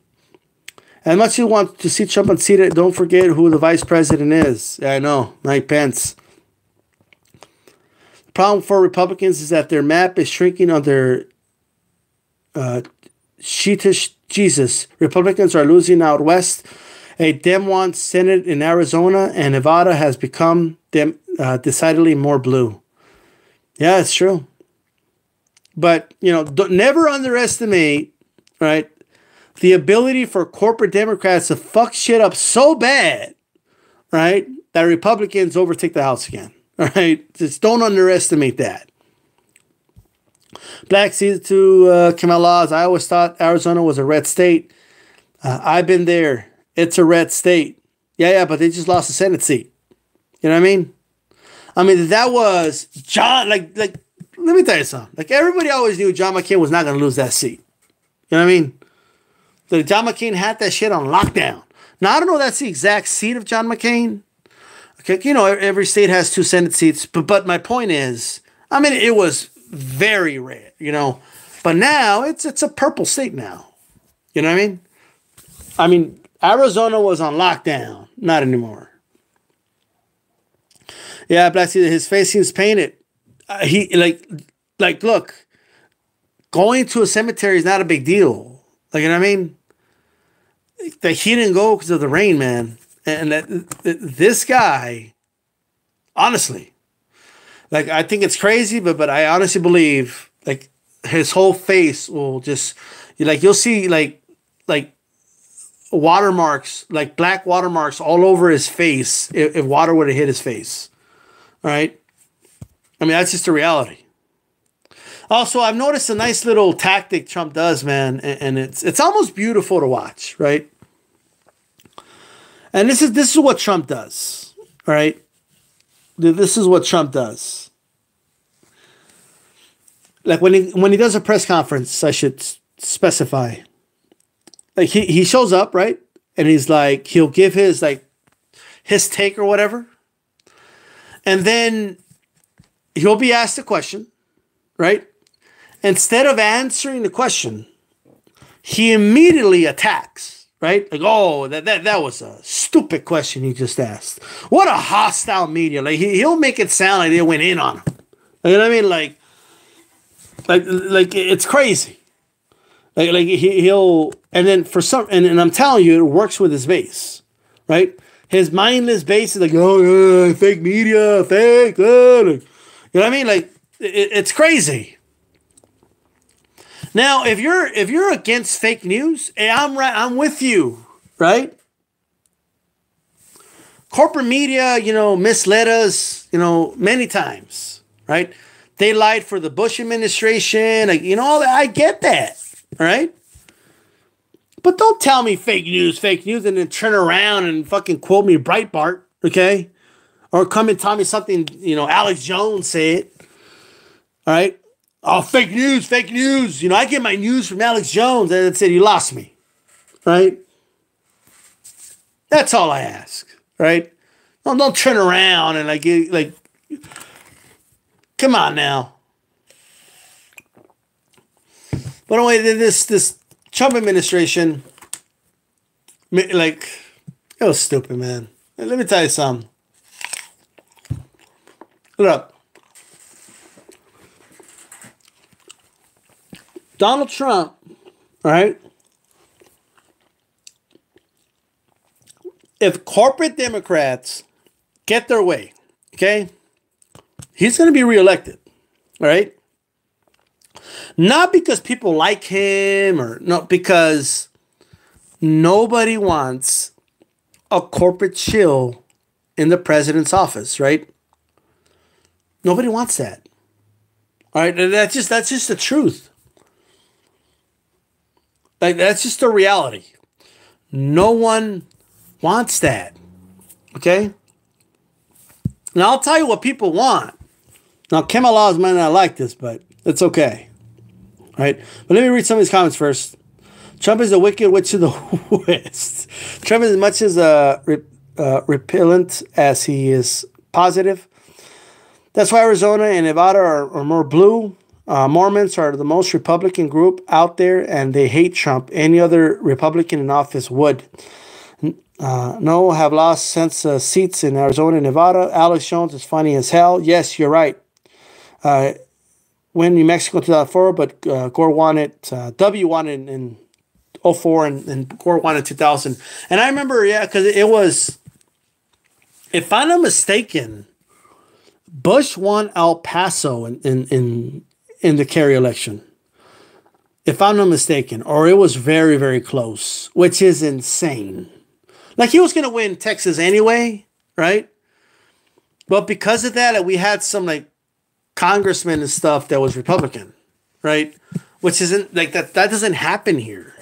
As much as you want to see Trump unseated, don't forget who the vice president is. I know, Mike Pence. The problem for Republicans is that their map is shrinking under sheetish Jesus. Republicans are losing out west. A Dem wants Senate in Arizona, and Nevada has become decidedly more blue. Yeah, it's true. But, never underestimate, right, the ability for corporate Democrats to fuck shit up so bad, right, that Republicans overtake the House again. All right? Just don't underestimate that. Black season to Kamala. I always thought Arizona was a red state. I've been there. It's a red state. Yeah, but they just lost a Senate seat. You know what I mean? That was John. Like, let me tell you something. Like, everybody always knew John McCain was not going to lose that seat. You know what I mean? Like, John McCain had that shit on lockdown. Now, I don't know if that's the exact seat of John McCain. Okay, every state has 2 Senate seats. But my point is, it was very red, But now it's a purple state now. You know what I mean? Arizona was on lockdown. Not anymore. Yeah, Black, his face seems painted. he look, going to a cemetery is not a big deal. Like, you know what I mean? That he didn't go because of the rain, man. And that this guy, honestly, like, I think it's crazy, but I honestly believe like his whole face will just, like, you'll see like watermarks, like black watermarks all over his face if water would have hit his face. All right. I mean, that's just the reality. Also, I've noticed a nice little tactic Trump does, man, and it's almost beautiful to watch, right? And this is what Trump does, all right? This is what Trump does. Like when he does a press conference, I should specify. Like he shows up, right? And he's like, he'll give his take or whatever. And then he'll be asked a question, right? Instead of answering the question, he immediately attacks, right? Like, oh, that was a stupid question he just asked. What a hostile media. Like he'll make it sound like they went in on him. You know what I mean? Like it's crazy. Like he'll, and then for some, and I'm telling you, it works with his base, right? His mindless base is like, oh, yeah, fake media, fake, you know what I mean? Like it's crazy. Now, if you're against fake news, hey, I'm with you, right? Corporate media, misled us, many times, right? They lied for the Bush administration, I get that, all right? But don't tell me fake news, and then turn around and fucking quote me Breitbart, okay? Or come and tell me something, Alex Jones said, all right? Oh, fake news. I get my news from Alex Jones, and it said you lost me, right? That's all I ask, right? Don't turn around and like, come on now. But anyway, this Trump administration, like, it was stupid, man. Let me tell you something. Look. Donald Trump, right? If corporate Democrats get their way, okay, he's going to be reelected, all right? Not because people like him or not, because nobody wants a corporate shill in the president's office, right? Nobody wants that. All right, that's just the truth. Like, that's just the reality. No one wants that. Okay? Now, I'll tell you what people want. Now, Kemal Oz might not like this, but it's okay. All right? But let me read some of these comments first. Trump is a wicked witch of the West. Trump is as much as repellent as he is positive. That's why Arizona and Nevada are more blue. Mormons are the most Republican group out there, and they hate Trump. Any other Republican in office would. No, have lost since seats in Arizona and Nevada. Alex Jones is funny as hell. Yes, you're right. Win New Mexico in 2004, but Gore won it. W won it in 2004, and Gore won it 2000. And I remember, yeah, because it was, if I'm not mistaken, Bush won El Paso in the Kerry election, if I'm not mistaken, or it was very, very close, which is insane. Like, he was going to win Texas anyway, right? But because of that, we had some congressmen and stuff that was Republican, right? Which isn't that doesn't happen here.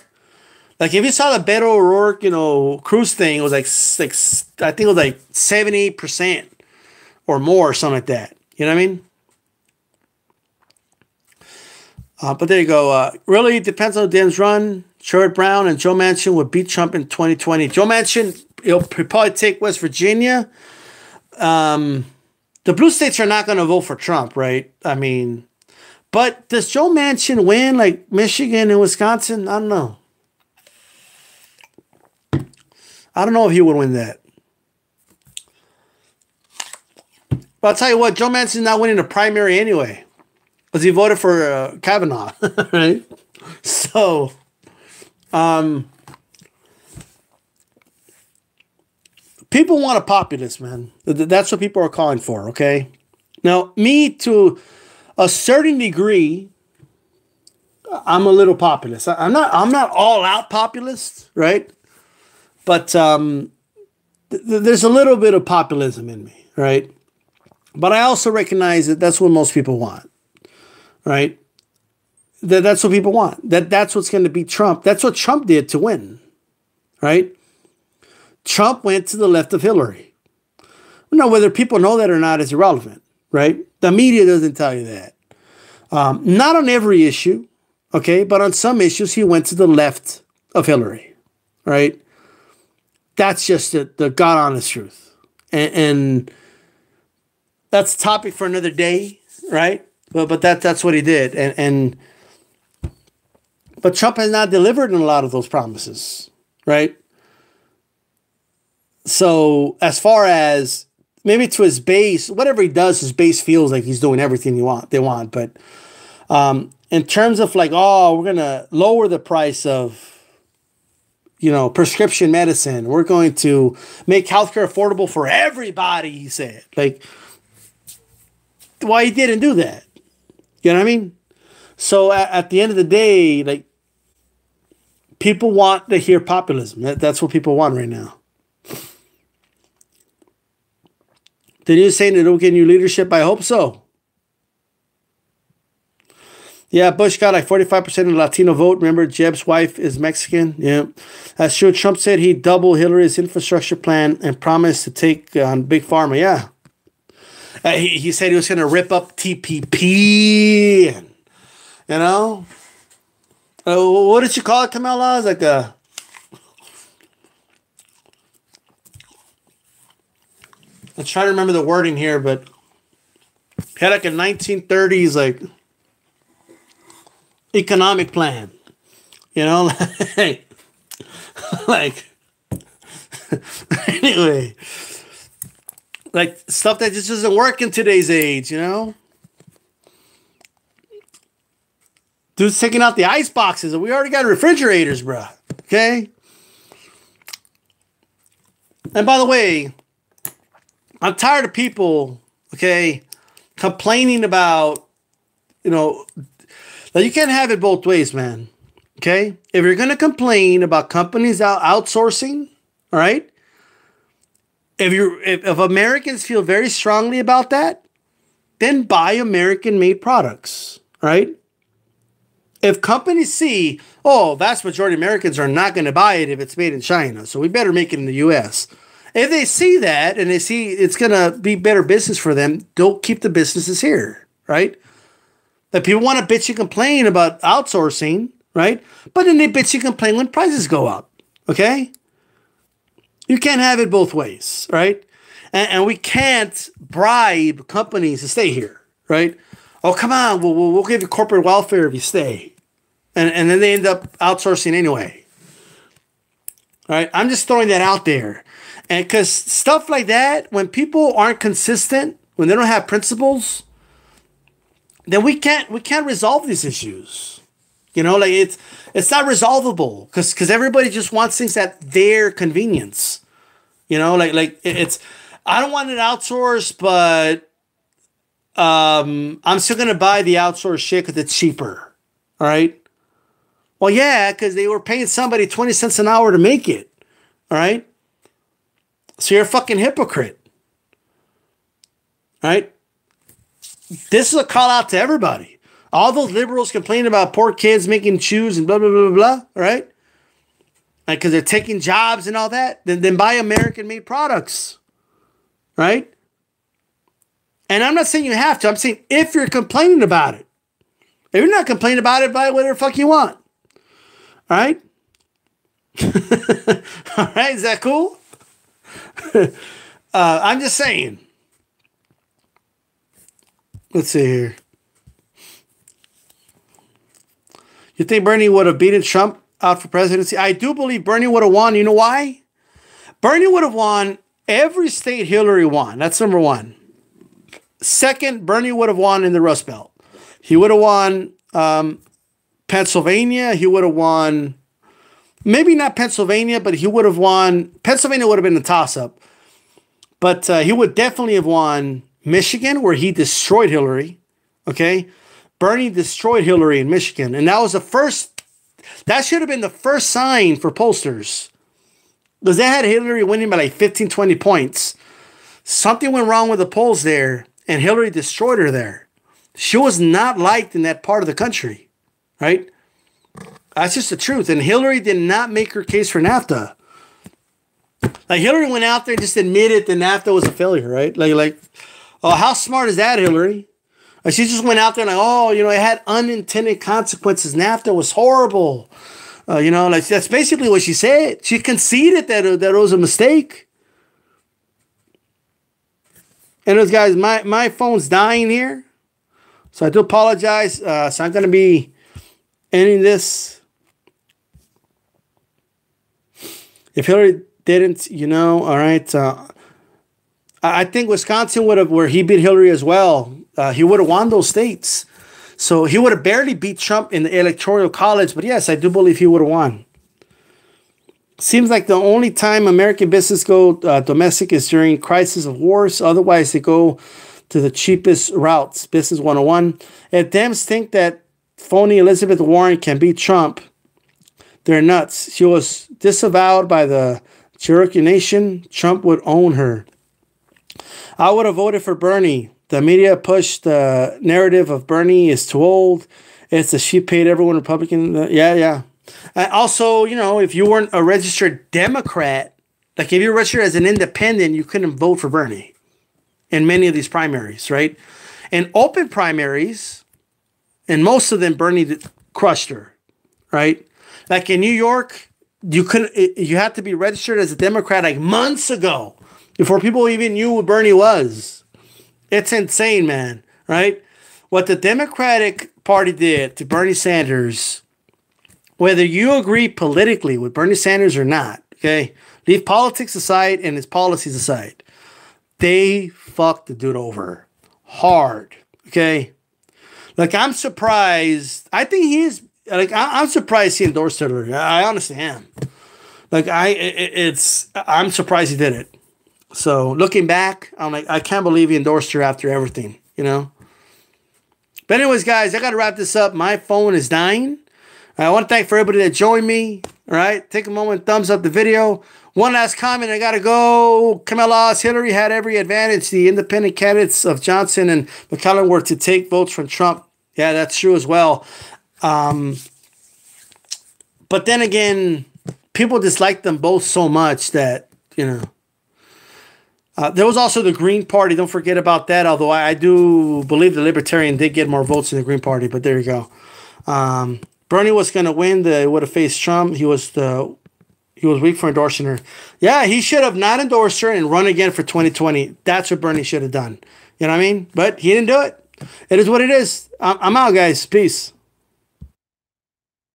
Like, if you saw the Beto O'Rourke, Cruz thing, it was I think it was 78% or more, or something like that. You know what I mean? But there you go. Really depends on the Dems run. Sherrod Brown and Joe Manchin would beat Trump in 2020. Joe Manchin, he'll probably take West Virginia. The blue states are not going to vote for Trump, right? I mean, but does Joe Manchin win like Michigan and Wisconsin? I don't know. I don't know if he would win that. But I'll tell you what, Joe Manchin's not winning the primary anyway, because he voted for Kavanaugh, right? So, people want a populist, man. That's what people are calling for, okay? Now, me, to a certain degree, I'm a little populist. I'm not all out populist, right? But there's a little bit of populism in me, right? But I also recognize that that's what most people want, right? That's what people want. That's what's going to beat Trump. That's what Trump did to win, right? Trump went to the left of Hillary. Now, whether people know that or not is irrelevant, right? The media doesn't tell you that. Not on every issue, okay? But on some issues, he went to the left of Hillary, right? That's just the God honest truth. And that's a topic for another day, right? But that's what he did. But Trump has not delivered on a lot of those promises, right? So as far as maybe to his base, whatever he does, his base feels like he's doing everything they want. But in terms of like, oh, we're going to lower the price of, prescription medicine. We're going to make healthcare affordable for everybody, he said. Like, why he didn't do that? You know what I mean? So at the end of the day, like, people want to hear populism. That's what people want right now. Did you say that it'll get new leadership? I hope so. Yeah, Bush got like 45% of the Latino vote. Remember, Jeb's wife is Mexican. Yeah, that's true. Trump said he'd double Hillary's infrastructure plan and promised to take on Big Pharma. Yeah. He said he was going to rip up TPP. And, what did you call it, Kamala? It's like a... I'm trying to remember the wording here, but he had like a 1930s like economic plan, like anyway, like stuff that just doesn't work in today's age, Dude's taking out the ice boxes, and we already got refrigerators, bruh. Okay. And by the way, I'm tired of people, okay, complaining about, that you can't have it both ways, man. Okay? If you're going to complain about companies outsourcing, all right? If Americans feel very strongly about that, then buy American-made products, right? If companies see, vast majority of Americans are not going to buy it if it's made in China, so we better make it in the U.S., if they see that and they see it's going to be better business for them, don't keep the businesses here, right? That people want to bitch and complain about outsourcing, right? But then they bitch and complain when prices go up, okay? You can't have it both ways, right? And we can't bribe companies to stay here, right? Oh, come on, we'll give you corporate welfare if you stay. And then they end up outsourcing anyway. All right, I'm just throwing that out there. And because stuff like that, when people aren't consistent, when they don't have principles, then we can't resolve these issues. Like it's not resolvable because everybody just wants things at their convenience. It's I don't want it outsourced, but I'm still gonna buy the outsourced shit because it's cheaper. All right. Well, yeah, because they were paying somebody 20 cents an hour to make it. All right. So you're a fucking hypocrite. Right? This is a call out to everybody. All those liberals complain about poor kids making shoes and blah, blah, blah, blah, right? Because they're taking jobs and all that. Then buy American-made products. Right? And I'm not saying you have to. I'm saying if you're complaining about it. If you're not complaining about it, buy whatever the fuck you want. All right? All right? Is that cool? I'm just saying. Let's see here. You think Bernie would have beaten Trump out for presidency? I do believe Bernie would have won. You know why? Bernie would have won every state Hillary won. That's number one. Second, Bernie would have won in the Rust Belt. He would have won Pennsylvania. He would have won, maybe not Pennsylvania, but he would have won. Pennsylvania would have been a toss-up. But he would definitely have won Michigan, where he destroyed Hillary. Okay? Bernie destroyed Hillary in Michigan. And that was the first, that should have been the first sign for pollsters. Because they had Hillary winning by like 15, 20 points. Something went wrong with the polls there, and Hillary destroyed her there. She was not liked in that part of the country, right? That's just the truth. And Hillary did not make her case for NAFTA. Like, Hillary went out there and just admitted that NAFTA was a failure, right? Oh, how smart is that, Hillary? Like, she just went out there and like, oh, you know, it had unintended consequences. NAFTA was horrible. You know, like, that's basically what she said. She conceded that it was a mistake. Anyways, guys, my phone's dying here. So I do apologize. So I'm going to be ending this. If Hillary didn't, you know, all right. I think Wisconsin would have, where he beat Hillary as well. He would have won those states. So he would have barely beat Trump in the Electoral College. But yes, I do believe he would have won. Seems like the only time American business go domestic is during crisis of wars. Otherwise, they go to the cheapest routes. Business 101. If Dems think that phony Elizabeth Warren can beat Trump, they're nuts. She was disavowed by the Cherokee Nation. Trump would own her. I would have voted for Bernie. The media pushed the narrative of Bernie is too old. It's a she paid everyone Republican. Yeah. Also, you know, if you weren't a registered Democrat, like if you're registered as an independent, you couldn't vote for Bernie in many of these primaries, right? And open primaries, and most of them, Bernie crushed her, right? Like in New York, you had to be registered as a Democrat like months ago before people even knew who Bernie was. It's insane, man, right? What the Democratic Party did to Bernie Sanders, whether you agree politically with Bernie Sanders or not, okay? Leave politics aside and his policies aside. They fucked the dude over hard, okay? Like, I'm surprised. I think he is, like, I'm surprised he endorsed Hillary. I honestly am. Like, I'm surprised he did it. So looking back, I'm like, I can't believe he endorsed her after everything, you know? But anyways, guys, I got to wrap this up. My phone is dying. I want to thank for everybody that joined me. All right. Take a moment, thumbs up the video. One last comment. I got to go. Kamala Hillary had every advantage. The independent candidates of Johnson and McClellan were to take votes from Trump. Yeah, that's true as well. But then again, people dislike them both so much that, you know. There was also the Green Party. Don't forget about that. Although I do believe the Libertarian did get more votes in the Green Party. But there you go. Bernie was going to win. He would have faced Trump. He was weak for endorsing her. Yeah, he should have not endorsed her and run again for 2020. That's what Bernie should have done. You know what I mean? But he didn't do it. It is what it is. I'm out, guys. Peace.